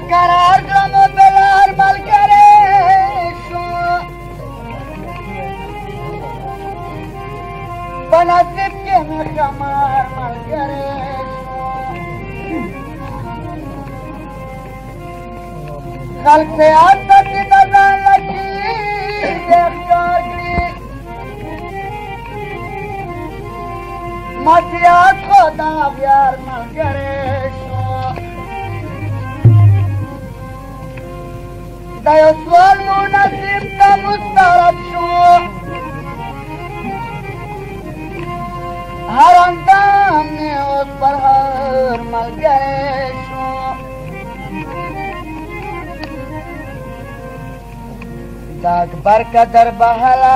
Karar gramo belar mal kareşo Bana sipke me khamar mal kareşo Khalk se aata ki nazar laki dekhtar ki Masiyat khoda vyar mal kareşo Dayoswal nu nasib ka mustarab shu Har andam ne os par har mal gare shu Dag barka dar bahala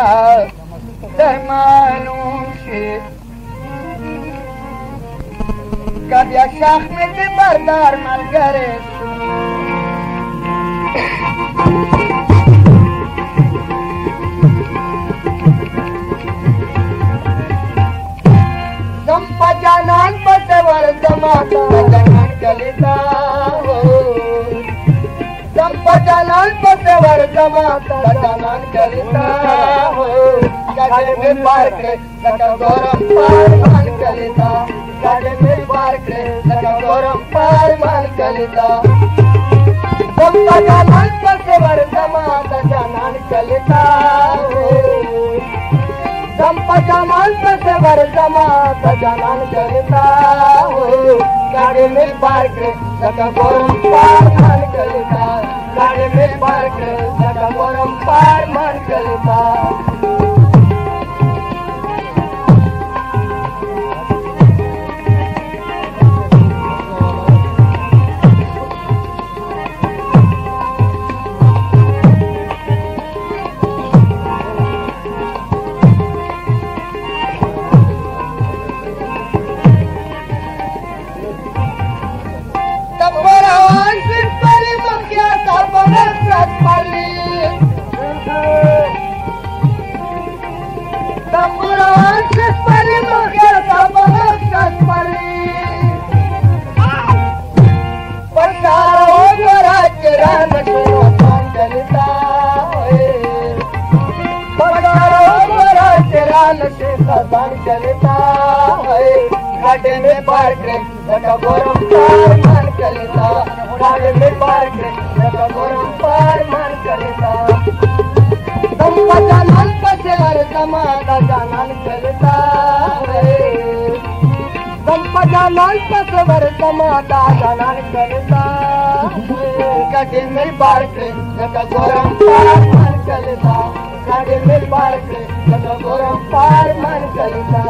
dar malum shi Kabya shakh mein de bardar mal gare shu Janan pasavar zamata janan kalita ho Janan pasavar zamata janan kalita ho Gade mein par ke laka goram par man kalita Gade mein par ke laka goram par man kalita Janan pasavar zamata janan kalita ho Janan pasavar zamata janan kalita ho Gade mein par ke laka goram par man kalita Gade mein par ke laka goram par man kalita Gade mein par ke laka goram par man kalita Gade mein par ke laka goram par man kalita Dampa janan pasavar zamata janan kalita Dampa janan pasavar zamata janan kalita Gade mein par ke laka goram par man kalita Gade mein par ke laka goram par man kalita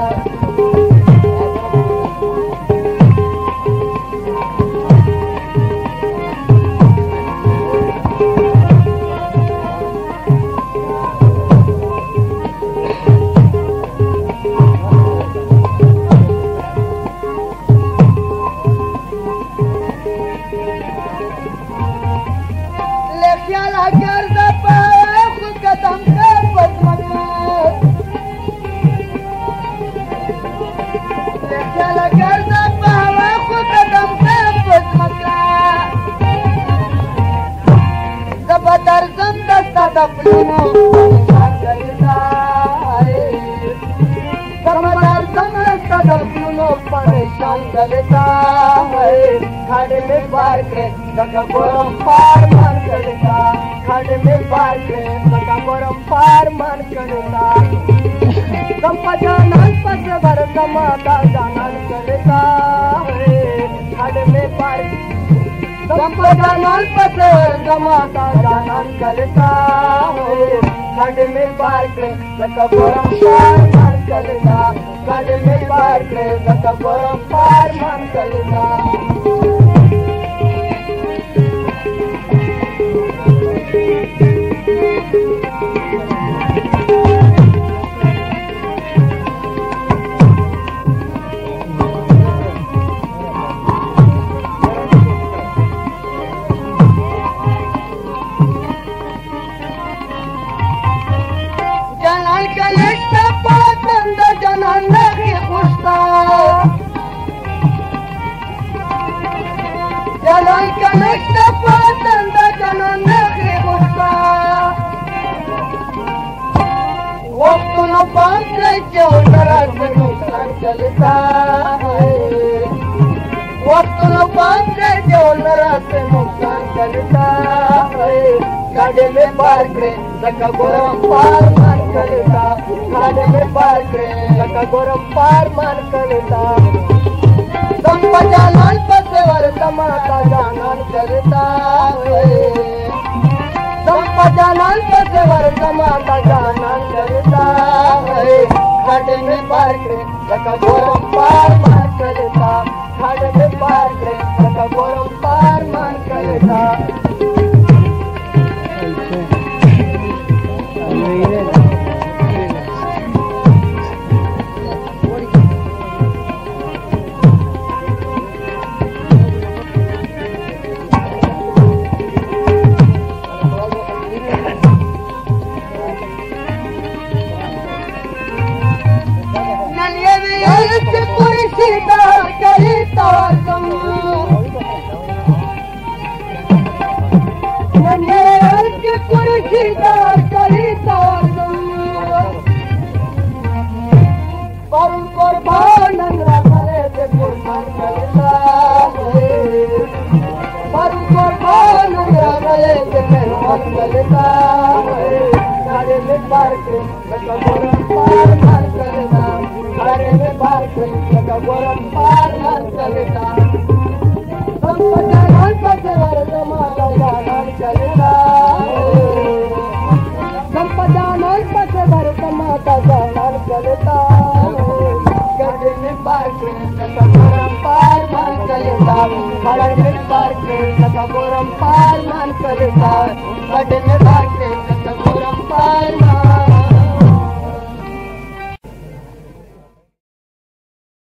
Khade mein par ke laka goram par man kalita Khade mein par ke laka goram par man kalita Dampa janan pasavar zamata janan kalita Khade mein par Dampa janan pasavar zamata janan kalita Khade mein par ke laka goram par man kalita Khade mein par ke laka goram par man kalita Janan kalita patanda janan nakhi khushta चलता है वस्तु पांचे जो नरासे नुकसान करता है गाड़ी में पार करे सका गोरम पार मान करता गाड़ी में पार करे सका गोरम पार मान करता संपजालन पसेवर समाता जानन करता है संपजालन पसेवर समाता जानन करता है गाड़ी में पार करे सका गोरम पार मान करता गाड़ी में पार करे सका गोरम पार मान करता पार मान करता